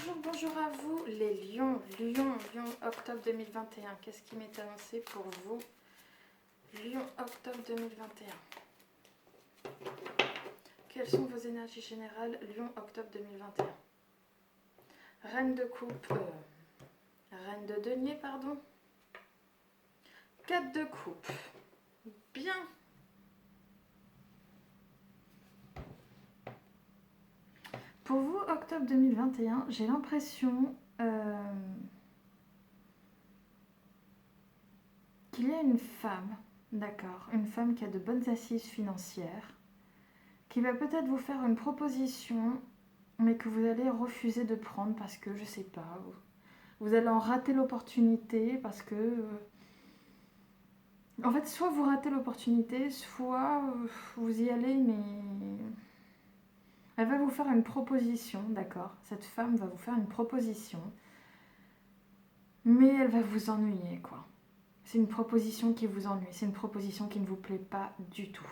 Bonjour à vous les lions, octobre 2021. Qu'est-ce qui m'est annoncé pour vous? Lion, octobre 2021. Quelles sont vos énergies générales, Lion, octobre 2021? Reine de coupe, reine de denier, pardon. 4 de coupe. Bien. Pour vous, octobre 2021, j'ai l'impression qu'il y a une femme, d'accord, une femme qui a de bonnes assises financières, qui va peut-être vous faire une proposition, mais que vous allez refuser de prendre parce que, je sais pas, vous allez en rater l'opportunité parce que... en fait, soit vous ratez l'opportunité, soit vous y allez, mais... Elle va vous faire une proposition, d'accord? Cette femme va vous faire une proposition, mais elle va vous ennuyer, quoi. C'est une proposition qui vous ennuie, c'est une proposition qui ne vous plaît pas du tout.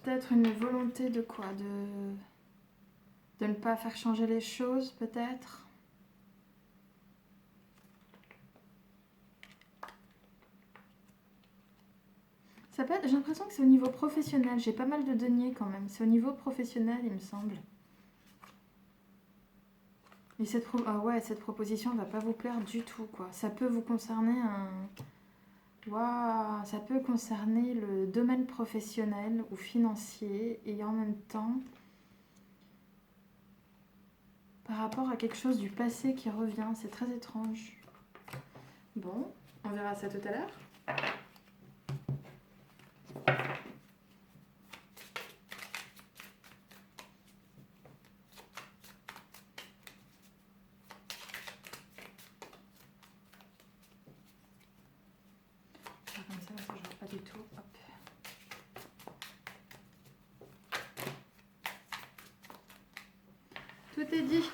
Peut-être une volonté de quoi? De ne pas faire changer les choses, peut-être? Ça peut être, j'ai l'impression que c'est au niveau professionnel. J'ai pas mal de deniers quand même. C'est au niveau professionnel, il me semble. Et cette proposition ne va pas vous plaire du tout, quoi. Ça peut vous concerner ça peut concerner le domaine professionnel ou financier et en même temps par rapport à quelque chose du passé qui revient. C'est très étrange. Bon, on verra ça tout à l'heure. Comme ça, je ne vois pas du tout. Hop. Tout est dit.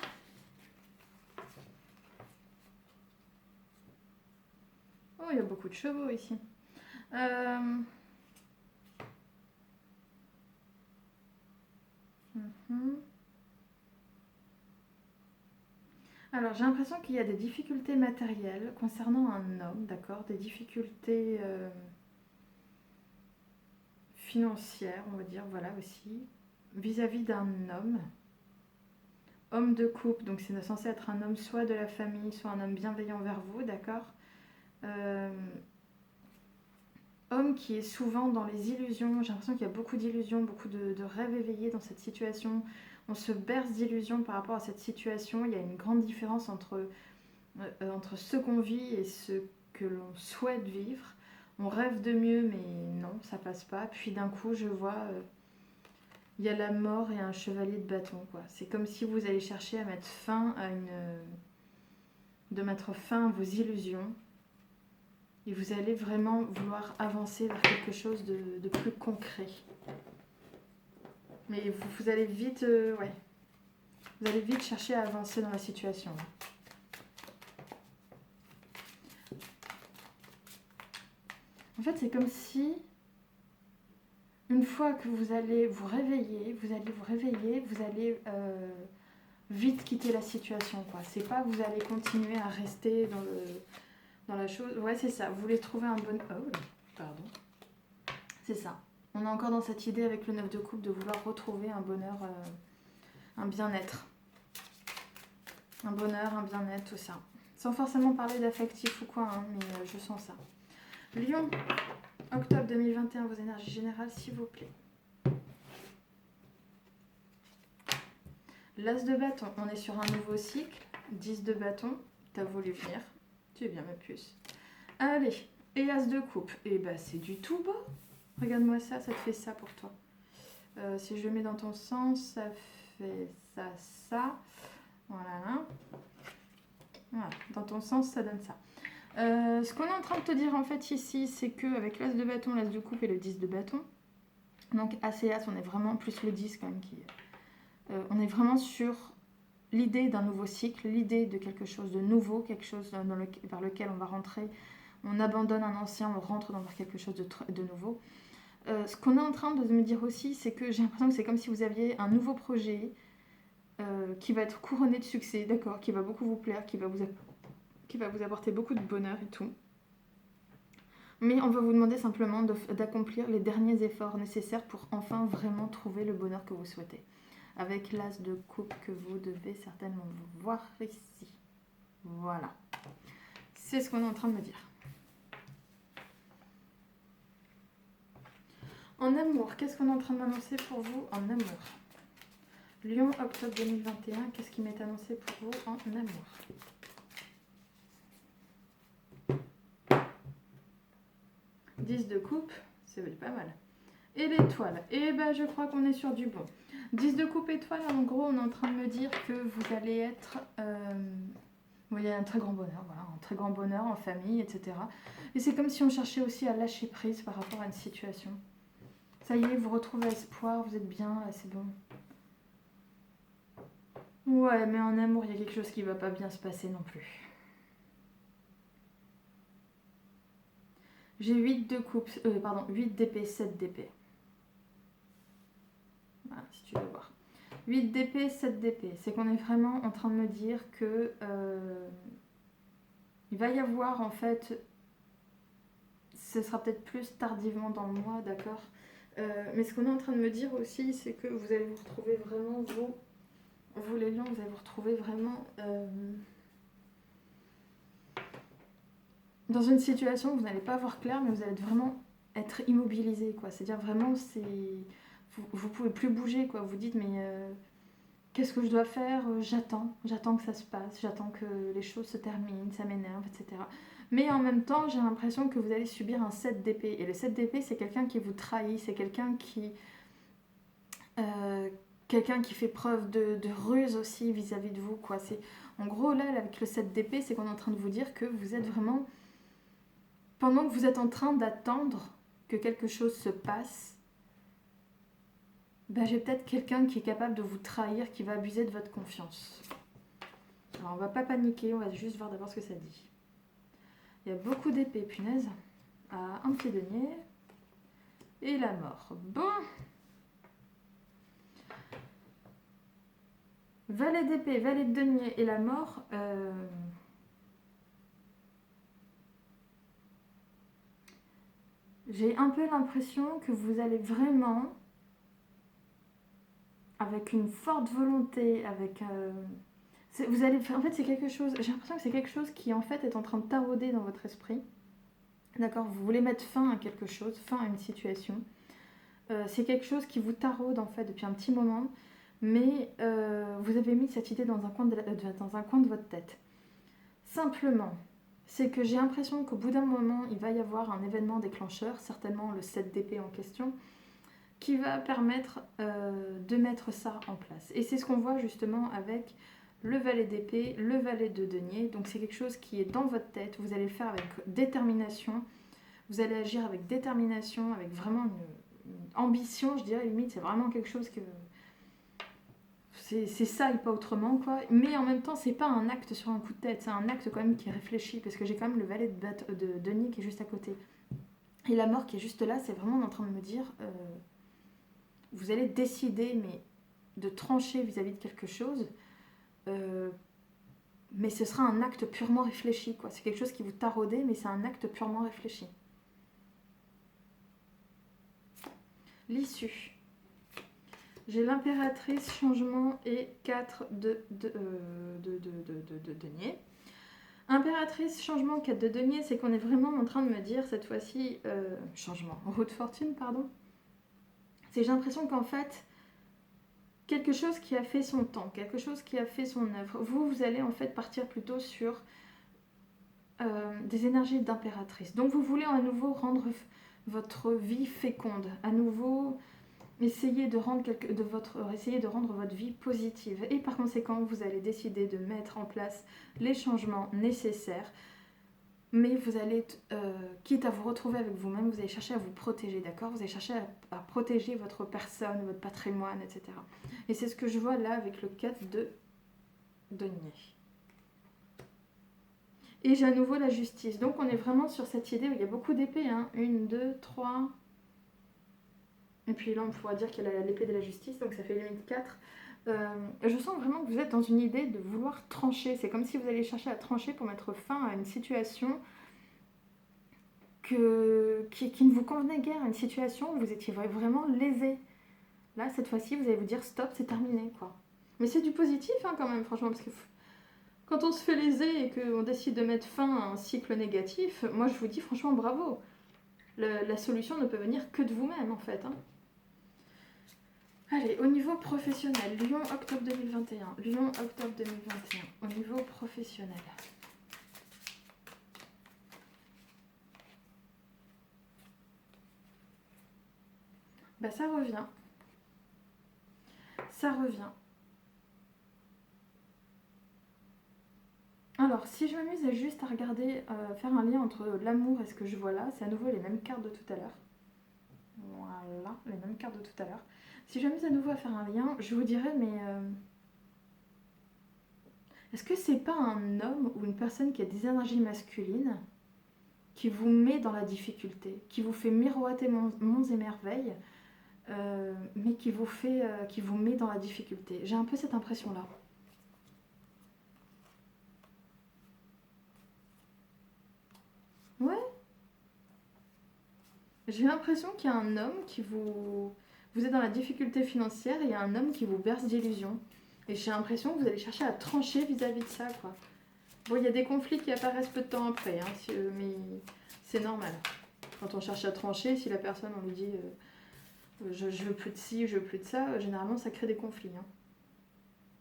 Oh, il y a beaucoup de chevaux ici. Alors, j'ai l'impression qu'il y a des difficultés matérielles concernant un homme, d'accord? Des difficultés financières, on va dire, voilà aussi, vis-à-vis d'un homme. Homme de couple, donc c'est censé être un homme soit de la famille, soit un homme bienveillant vers vous, d'accord? Homme qui est souvent dans les illusions. J'ai l'impression qu'il y a beaucoup d'illusions, beaucoup de rêves éveillés dans cette situation. On se berce d'illusions par rapport à cette situation. Il y a une grande différence entre ce qu'on vit et ce que l'on souhaite vivre. On rêve de mieux, mais non, ça passe pas. Puis d'un coup, je vois, il y a la mort et un chevalier de bâton, quoi. C'est comme si vous allez chercher à mettre fin à de mettre fin à vos illusions. Et vous allez vraiment vouloir avancer vers quelque chose de plus concret. Mais vous allez vite, vous allez vite chercher à avancer dans la situation. En fait, c'est comme si, une fois que vous allez vous réveiller, vous allez vite quitter la situation, quoi. C'est pas vous allez continuer à rester dans la chose. Ouais, c'est ça. Vous voulez trouver un bon... Oh, pardon. C'est ça. On est encore dans cette idée avec le 9 de coupe de vouloir retrouver un bonheur, un bien-être. Un bonheur, un bien-être, tout ça. Sans forcément parler d'affectif ou quoi, hein, mais je sens ça. Lion, octobre 2021, vos énergies générales, s'il vous plaît. L'as de bâton, on est sur un nouveau cycle. 10 de bâton, t'as voulu venir. Tu es bien ma puce. Allez, et as de coupe. Et bah c'est du tout beau. Regarde-moi ça, ça te fait ça pour toi. Si je le mets dans ton sens, ça fait ça. Voilà. Voilà. Dans ton sens, ça donne ça. Ce qu'on est en train de te dire en fait ici, c'est qu'avec l'as de bâton, l'as de coupe et le 10 de bâton, donc as et as, on est vraiment plus le 10 quand même qui... on est vraiment sur l'idée d'un nouveau cycle, l'idée de quelque chose de nouveau, quelque chose vers lequel on va rentrer. On abandonne un ancien, on rentre vers quelque chose de nouveau. Ce qu'on est en train de me dire aussi, c'est que j'ai l'impression que c'est comme si vous aviez un nouveau projet qui va être couronné de succès, d'accord, qui va beaucoup vous plaire, qui va vous apporter beaucoup de bonheur et tout. Mais on va vous demander simplement d'accomplir les derniers efforts nécessaires pour enfin vraiment trouver le bonheur que vous souhaitez. Avec l'as de coupe que vous devez certainement voir ici. Voilà. C'est ce qu'on est en train de me dire. En amour, qu'est-ce qu'on est en train de m'annoncer pour vous en amour? Lion, octobre 2021, qu'est-ce qui m'est annoncé pour vous en amour? Dix de coupe, c'est pas mal. Et l'étoile, et ben je crois qu'on est sur du bon. 10 de coupe étoile, en gros, on est en train de me dire que vous allez être... vous voyez, un très grand bonheur, voilà, un très grand bonheur en famille, etc. Et c'est comme si on cherchait aussi à lâcher prise par rapport à une situation. Ça y est, vous retrouvez espoir, vous êtes bien, là, c'est bon. Ouais, mais en amour, il y a quelque chose qui va pas bien se passer non plus. J'ai 8 de coupe, 8 d'épée, 7 d'épée. Voilà, si tu veux voir. 8 d'épée, 7 d'épée. C'est qu'on est vraiment en train de me dire que il va y avoir en fait, ce sera peut-être plus tardivement dans le mois, d'accord, mais ce qu'on est en train de me dire aussi, c'est que vous allez vous retrouver vraiment, vous les lions, vous allez vous retrouver vraiment dans une situation où vous n'allez pas voir clair, mais vous allez vraiment être immobilisé, quoi. C'est-à-dire vraiment, vous pouvez plus bouger, quoi. Vous dites, mais qu'est-ce que je dois faire? J'attends que ça se passe, j'attends que les choses se terminent, ça m'énerve, etc. Mais en même temps, j'ai l'impression que vous allez subir un 7 d'épée. Et le 7 d'épée, c'est quelqu'un qui vous trahit, c'est quelqu'un qui fait preuve de ruse aussi vis-à-vis de vous, quoi. En gros, là, avec le 7 d'épée, c'est qu'on est en train de vous dire que vous êtes vraiment... Pendant que vous êtes en train d'attendre que quelque chose se passe, ben, j'ai peut-être quelqu'un qui est capable de vous trahir, qui va abuser de votre confiance. Alors on va pas paniquer, on va juste voir d'abord ce que ça dit. Il y a beaucoup d'épées, punaise. Ah, un petit denier. Et la mort. Bon. Valet d'épée, valet de denier et la mort. J'ai un peu l'impression que vous allez vraiment, avec une forte volonté, avec... vous allez faire, en fait, c'est quelque chose... J'ai l'impression que c'est quelque chose qui, en fait, est en train de tarauder dans votre esprit. D'accord, vous voulez mettre fin à quelque chose, fin à une situation. C'est quelque chose qui vous taraude, en fait, depuis un petit moment. Mais vous avez mis cette idée dans un coin de votre tête. Simplement, c'est que j'ai l'impression qu'au bout d'un moment, il va y avoir un événement déclencheur, certainement le 7 d'épée en question, qui va permettre de mettre ça en place. Et c'est ce qu'on voit justement avec le valet d'épée, le valet de denier. Donc c'est quelque chose qui est dans votre tête, vous allez le faire avec détermination, vous allez agir avec détermination, avec vraiment une ambition, je dirais limite, c'est vraiment quelque chose que... C'est ça et pas autrement, quoi. Mais en même temps, c'est pas un acte sur un coup de tête, c'est un acte quand même qui est réfléchi, parce que j'ai quand même le valet de denier qui est juste à côté. Et la mort qui est juste là, c'est vraiment en train de me dire, vous allez décider, mais de trancher vis-à-vis de quelque chose, mais ce sera un acte purement réfléchi, quoi. C'est quelque chose qui vous taraudait, mais c'est un acte purement réfléchi. L'issue. J'ai l'impératrice, changement et 4 de denier. Impératrice, changement, 4 de denier, c'est qu'on est vraiment en train de me dire cette fois-ci, changement, roue de fortune, pardon. C'est j'ai l'impression qu'en fait, quelque chose qui a fait son temps, quelque chose qui a fait son œuvre, vous allez en fait partir plutôt sur des énergies d'impératrice. Donc vous voulez à nouveau rendre votre vie féconde, à nouveau... Essayez de rendre votre vie positive. Et par conséquent, vous allez décider de mettre en place les changements nécessaires. Mais vous allez, quitte à vous retrouver avec vous-même, vous allez chercher à vous protéger, d'accord? Vous allez chercher à protéger votre personne, votre patrimoine, etc. Et c'est ce que je vois là avec le 4 de denier. Et j'ai à nouveau la justice. Donc on est vraiment sur cette idée où il y a beaucoup d'épées. Hein. 1, 2, 3. Et puis là on pourra dire qu'il y a l'épée de la justice, donc ça fait limite 4. Je sens vraiment que vous êtes dans une idée de vouloir trancher. C'est comme si vous alliez chercher à trancher pour mettre fin à une situation qui ne vous convenait guère, une situation où vous étiez vraiment lésé. Là, cette fois-ci, vous allez vous dire stop, c'est terminé, quoi. Mais c'est du positif, hein, quand même, franchement, parce que quand on se fait léser et qu'on décide de mettre fin à un cycle négatif, moi, je vous dis franchement bravo. La solution ne peut venir que de vous-même, en fait. Hein. Allez, au niveau professionnel, Lyon, octobre 2021. Lyon, octobre 2021. Au niveau professionnel. Bah, ça revient. Ça revient. Alors, si je m'amuse à juste à regarder, faire un lien entre l'amour et ce que je vois là, c'est à nouveau les mêmes cartes de tout à l'heure. Voilà, les mêmes cartes de tout à l'heure. Si je m'amuse à nouveau à faire un lien, je vous dirais, mais est-ce que c'est pas un homme ou une personne qui a des énergies masculines qui vous met dans la difficulté, qui vous fait miroiter monts et merveilles, mais qui vous met dans la difficulté. J'ai un peu cette impression-là. Ouais, j'ai l'impression qu'il y a un homme qui vous... Vous êtes dans la difficulté financière et il y a un homme qui vous berce d'illusions. Et j'ai l'impression que vous allez chercher à trancher vis-à-vis de ça, quoi. Bon, il y a des conflits qui apparaissent peu de temps après, hein, mais c'est normal. Quand on cherche à trancher, si la personne, on lui dit je veux plus de ci, je veux plus de ça, généralement ça crée des conflits. Hein.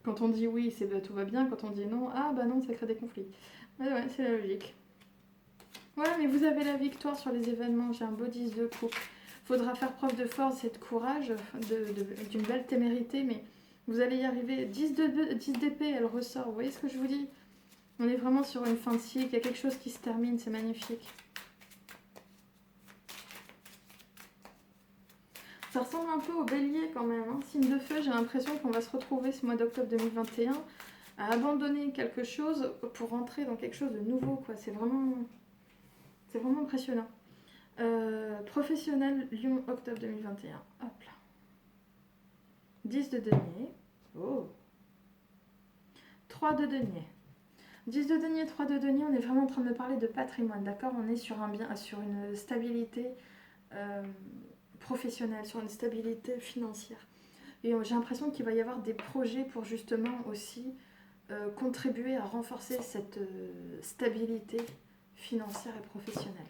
Quand on dit oui, tout va bien. Quand on dit non, ah bah non, ça crée des conflits. Ouais, c'est la logique. Ouais, mais vous avez la victoire sur les événements. J'ai un beau 10 de coupe. Faudra faire preuve de force et de courage, d'une belle témérité, mais vous allez y arriver. 10 d'épée, elle ressort. Vous voyez ce que je vous dis? On est vraiment sur une fin de cycle. Il y a quelque chose qui se termine. C'est magnifique. Ça ressemble un peu au bélier quand même. Hein. Signe de feu, j'ai l'impression qu'on va se retrouver ce mois d'octobre 2021 à abandonner quelque chose pour rentrer dans quelque chose de nouveau. Quoi. C'est vraiment impressionnant. Professionnel, Lyon, octobre 2021. Hop là. 10 de denier. Oh. 3 de denier. 10 de denier, 3 de denier, on est vraiment en train de parler de patrimoine, d'accord? On est sur un bien, sur une stabilité professionnelle, sur une stabilité financière. Et j'ai l'impression qu'il va y avoir des projets pour justement aussi contribuer à renforcer cette stabilité financière et professionnelle.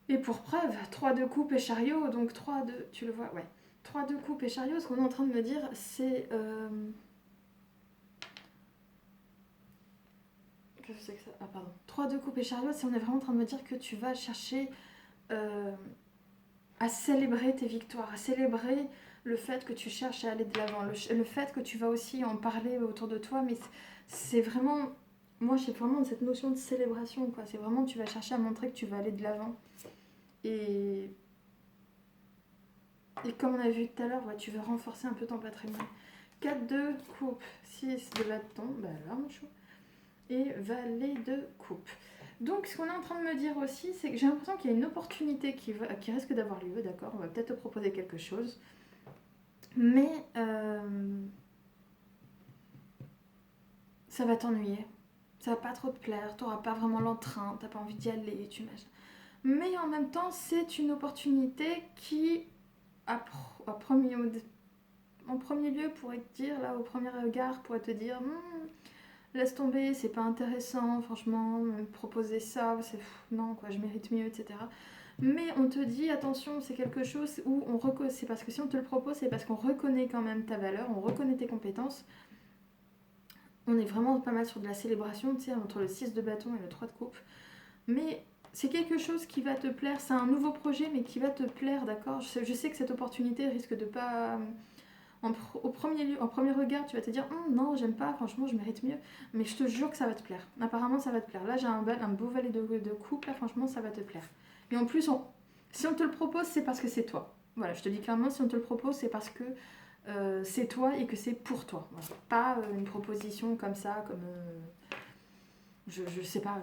Et pour preuve, 3 de coupe et chariot, donc 3 de... Tu le vois? Ouais. 3 de coupe et chariot, ce qu'on est en train de me dire, c'est... Qu'est-ce que c'est que ça? Ah pardon. 3 de coupe et chariot, c'est on est vraiment en train de me dire que tu vas chercher à célébrer tes victoires, à célébrer le fait que tu cherches à aller de l'avant, le fait que tu vas aussi en parler autour de toi, mais c'est vraiment... Moi, j'ai vraiment cette notion de célébration, quoi. C'est vraiment, tu vas chercher à montrer que tu vas aller de l'avant. Et comme on a vu tout à l'heure, ouais, tu veux renforcer un peu ton patrimoine. 4 de coupe, 6 de bâton, bah là mon chou, et valet de coupe. Donc ce qu'on est en train de me dire aussi, c'est que j'ai l'impression qu'il y a une opportunité qui risque d'avoir lieu, d'accord? On va peut-être te proposer quelque chose. Mais ça va t'ennuyer. Ça va pas trop te plaire, t'auras pas vraiment l'entrain, t'as pas envie d'y aller, tu imagines. Mais en même temps, c'est une opportunité qui, en premier lieu, pourrait te dire, là, au premier regard, pourrait te dire laisse tomber, c'est pas intéressant, franchement, me proposer ça, non, quoi, je mérite mieux, etc. Mais on te dit, attention, c'est quelque chose où c'est parce que si on te le propose, c'est parce qu'on reconnaît quand même ta valeur, on reconnaît tes compétences. On est vraiment pas mal sur de la célébration, tu sais, entre le 6 de bâton et le 3 de coupe. Mais c'est quelque chose qui va te plaire, c'est un nouveau projet, mais qui va te plaire, d'accord? Je sais que cette opportunité risque de pas... en premier regard, tu vas te dire non, j'aime pas, franchement, je mérite mieux. Mais je te jure que ça va te plaire. Apparemment, ça va te plaire. Là, j'ai un beau valet de coupe, là, franchement, ça va te plaire. Et en plus, si on te le propose, c'est parce que c'est toi. Voilà, je te dis clairement, si on te le propose, c'est parce que c'est toi et que c'est pour toi. Voilà. Pas une proposition comme ça, comme... je sais pas...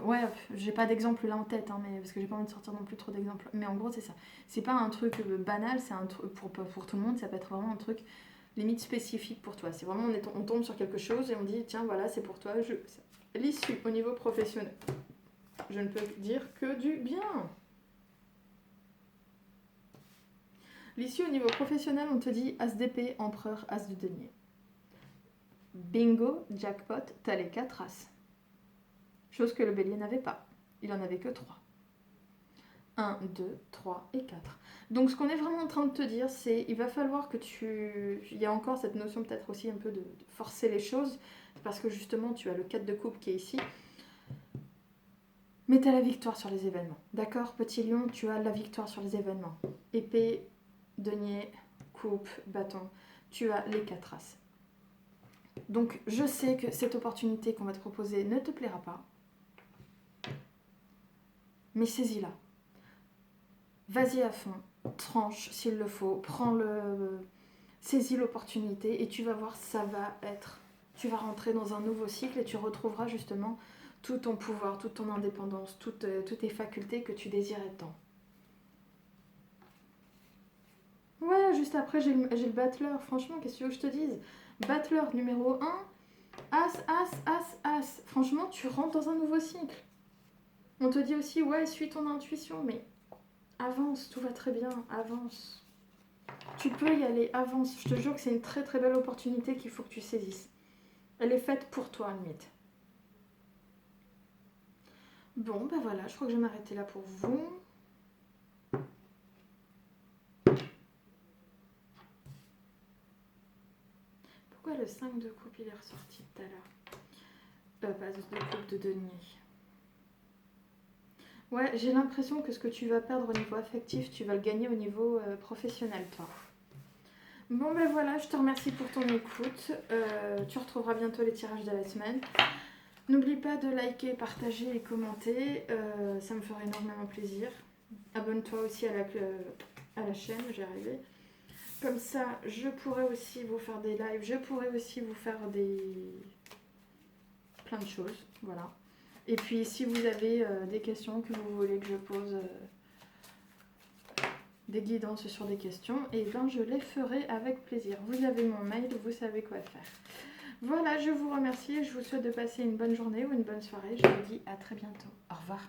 ouais, j'ai pas d'exemple là en tête, hein, mais, parce que j'ai pas envie de sortir non plus trop d'exemples. Mais en gros, c'est ça. C'est pas un truc banal, c'est un truc pour tout le monde, ça peut être vraiment un truc limite spécifique pour toi. C'est vraiment, on tombe sur quelque chose et on dit, tiens, voilà, c'est pour toi. L'issue au niveau professionnel, je ne peux dire que du bien. L'issue au niveau professionnel, on te dit As d'épée, empereur, As de denier. Bingo, jackpot, t'as les 4 As. Chose que le bélier n'avait pas. Il en avait que 3. 1, 2, 3 et 4. Donc ce qu'on est vraiment en train de te dire, c'est il va falloir que il y a encore cette notion peut-être aussi un peu de forcer les choses, parce que justement tu as le 4 de coupe qui est ici. Mais tu as la victoire sur les événements. D'accord, petit lion, tu as la victoire sur les événements. Épée, denier, coupe, bâton. Tu as les 4 As. Donc je sais que cette opportunité qu'on va te proposer ne te plaira pas. Mais saisis-la. Vas-y à fond, tranche s'il le faut, saisis l'opportunité et tu vas voir, ça va être... Tu vas rentrer dans un nouveau cycle et tu retrouveras justement tout ton pouvoir, toute ton indépendance, toutes tes facultés que tu désirais tant. Ouais, juste après j'ai le battleur, franchement, qu'est-ce que tu veux que je te dise? Battleur numéro 1, As, As, As, As. Franchement, tu rentres dans un nouveau cycle. On te dit aussi, ouais, suis ton intuition, mais avance, tout va très bien, avance. Tu peux y aller, avance. Je te jure que c'est une très très belle opportunité qu'il faut que tu saisisses. Elle est faite pour toi, limite. Bon, ben voilà, je crois que je vais m'arrêter là pour vous. Pourquoi le 5 de coupe il est ressorti tout à l'heure? Pas de coupe de denier. Ouais, j'ai l'impression que ce que tu vas perdre au niveau affectif, tu vas le gagner au niveau professionnel, toi. Bon ben voilà, je te remercie pour ton écoute. Tu retrouveras bientôt les tirages de la semaine. N'oublie pas de liker, partager et commenter. Ça me ferait énormément plaisir. Abonne-toi aussi à la chaîne, j'ai arrivé. Comme ça, je pourrais aussi vous faire des lives. Je pourrais aussi vous faire plein de choses. Voilà. Et puis, si vous avez des questions que vous voulez que je pose... des guidances sur des questions, et bien je les ferai avec plaisir. Vous avez mon mail, vous savez quoi faire. Voilà, je vous remercie et je vous souhaite de passer une bonne journée ou une bonne soirée. Je vous dis à très bientôt. Au revoir.